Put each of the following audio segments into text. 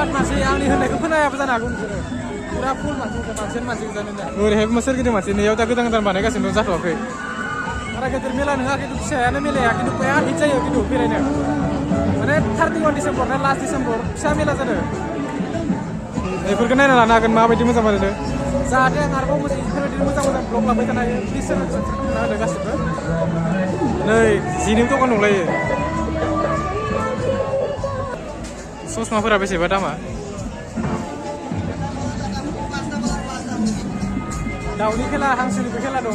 बिराद मानसि आंनि होननायखौ खोनायाबो जानो हागौ नोंसोरो पुरा फुल मानसि गोजानो ओरैहाय सोरगिदिं मानसि नैयाव दा गोदान बानायगासिनो जाथ'वाखै बारा गिदिर मेला नङा खिन्थु फिसायानो मेलाया खिन्थु बिराद हिट जायो खिन्थु बेरायनो माने 31 डिसेम्बर ना लास्ट डिसेम्बर फिसा मेला जादों बेफोरखौ नायना लानो हागोन माबायदि मोजां मोनो जाहाथे आं आरोबाव बेफोरबायदिनो मोजां ब्लग लाबाय थानो हायो प्लिज खालामना होदो गासिबो नै जिनि दखान दंलायो ससमाफोरा बेसेबा दामा दाउनि खेला हांसोनिबो खेला दङ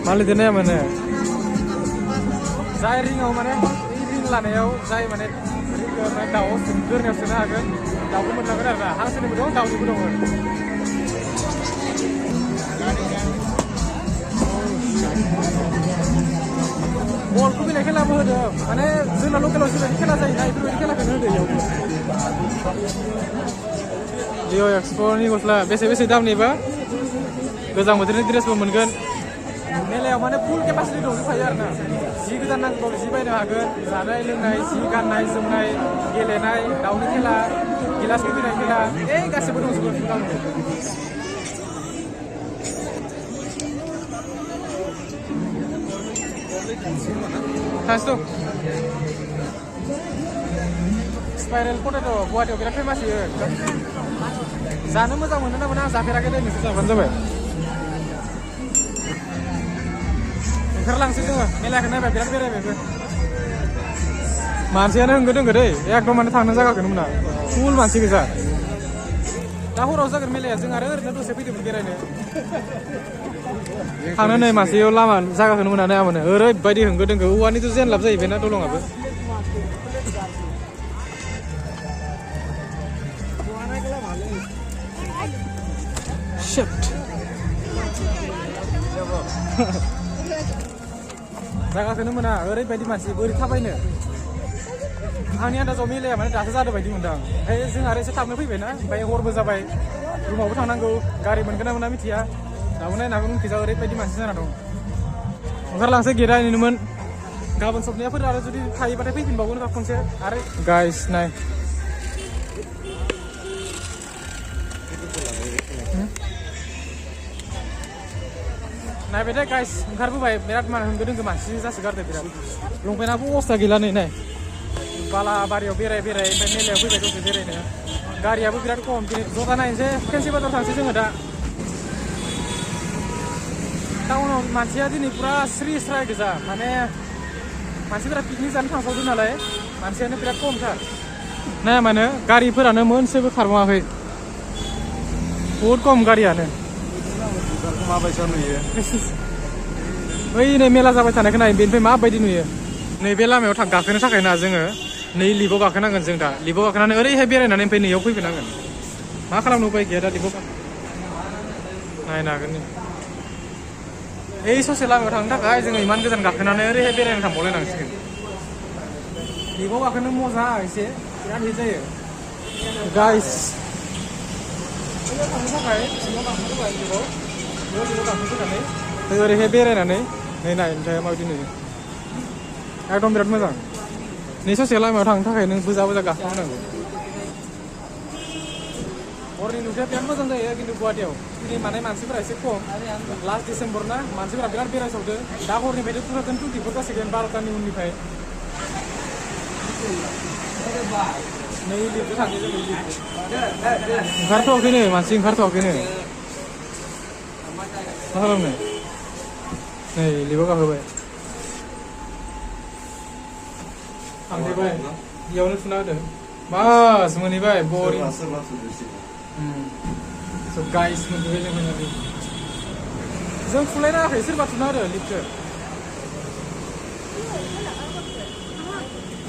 मालिकजों नाया माने जाय रिङाव माने रिं लानायाव जाय माने दाउआव गोरनायाव सोनो हागोन दाउखौ मोनलांगोन आरो ना हांसोनिबो दं दाउनिबो दङ बलखौ गेले खेलाबो होदों माने जोंना लकेलाव जिबायदि खेला जायोना बेफोरबायदि खेलाखौनो होदो इयावबो लिअ एक्सप'नि गस्ला बेसे दामनिबा गोजां बोथोरनि ड्रेसबो मोनगोन मेलायाव माने फुल केपासिटि दंजोबखायो आरो ना जि गोदान नांगौ जि बायनो हागोन जानाय लोंनाय जि गाननाय जोमनाय गेलेनाय दाउनि खेला गिलास गेलेनाय खेला गासिबो दंजोबो थांसै दं स्पाइरेल पटेट' गुवाहाटियाव बिराद फेमास इयो जानो मोजां मोनो ना मोना आं जाफेराखै दे नोंसोर जाबानो जाबाय ओंखारलांसै जोङो मेलाखौ नायबाय बिराद बेरायबायबो मानसियानो होंगो दोंगो दै एकदम माने थांनो जायगाखौनो मोना फुल मानसि गोजा दा हराव जागोन मेलाया जों आरो ओरैनो दसे फैदोंमोन बेरायनो थांनो नै मानसियाव लामा जायगाखौनो मोना नाया मोनो ओरैबायदि होंगो दोंगो औवानिथ' जेनलाब जाहैबाय ना दलङाबो जायगाखौनो मोना ओरैबायदि मानसि बोरै थाबायनो आंनि आन्दाजाव मेलाया माने दासो जादों बायदि मोनदों ओमफ्राय जों आरो एसे थाबनो फैबायना ओमफ्राय हरबो जाबाय रुमावबो थांनांगौ गारि मोनगोन ना मोना मिथिया दाबो नायनो हागोन उनखिजा ओरैबायदि मानसि जाना दं ओंखारलांसै गेटआ ओरैनोमोन गाबोन सबनियाफोर आरो जुदि थायोबाथाय फैफिनबावगोन खनसे आरो गाइस नाय नायबाय दे गाइस ओंखारबोबाय बिराद होंगो दोंगो मानसि जासोगारदों बिराद लंपेन्टआबो अबस्था गैला नै नाय बालाबारियाव बेराय ओमफ्राय मेलायाव फैबाय दसे बेरायनो गारियाबो बिराद खम जगा नायनोसै फेन्सि बाजाराव थांसै जोङो दा टाउनाव मानसिया दिनै पुरा स्रि स्राय गोजा माने मानसिफोरा पिकनिक जानो थांसावदों नालाय मानसियानो बिराद खमथार नाया मानो गारिफोरानो मोनसेबो खारबाङाखै बहुद खम गारियानो माबायसा नुयो बै नै मेला जाबाय थानायखौ नाय बेनिफ्राय माबायदि नुयो नैबे लामायाव गाखोनो थाखाय ना जोङो नै लिफआव गाखोनांगोन जों दा लिफआव गाखोनानै ओरैहाय बेरायनानै ओमफ्राय नैयाव फैफिनांगोन मा खालामनो उपाय गैया दा लिफआव नायनो हागोन ओइ ससे लामायाव थांनो थाखाय जोङो इमान गोजान गाखोनानै ओरैहाय बेरायनो थांबावलायनांसिगोन लिफआव गाखोनो मजा एसे बिराद हिट जायो गाइस थांनो थाखाय सिङाव गाखोनो थाखाय लिफआव गाखोनो फैनानै ओरैहाय बेरायनानै नै नाय ओमफ्राय माबायदि नुयो एकदम बिराद मोजां नै ससे लामायाव थांनो थाखाय नों बोजा गाखोनांगौ हरनि नुथाया बिराद मोजां जायो खिन्थु गुवाहाटियाव दिनै माने मानसिफोरा एसे खम लास्ट डिसेम्बर ना मानसिफोरा बिराद बेरायसावदों दा हरनिफ्रायथ' 2024 जासिगोन 12टानि उननिफ्राय नै लिफआव थांसै जों ओंखारथ'वाखैनो मानसि ओंखारथ'वाखैनो मा खालामनो नै लिफआव गाखोबाय थांफैबाय बेयावनो थुना होदों बास मोनहैबाय बरिं गाइस मोनहैबाय जों मोनाखै जों थुलायनाङाखै सोरबा थुना होदो लिफ्टखौ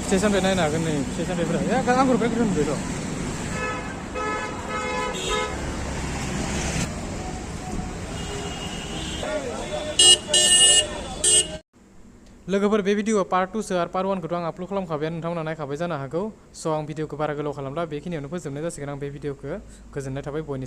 फिथाइ सामथाइ नायनो हागोन नै फिथाइ सामथाइफोरा आंखौ बिराद गोथाव नुबायथ' लोगोफोर बे भिडिअआ पार्ट 2 आरो पार्ट 1 खौथ' आं आपल'ड खालामखाबाय नोंथांमोना नायखाबाय जानो हागौ स' आं भिडिअखौ बारा गोलाव खालामला बेखिनियावनो फोजोबनाय जासिगोन आं बे भिडिअखौ गोजोननाय थाबाय बयनिसिम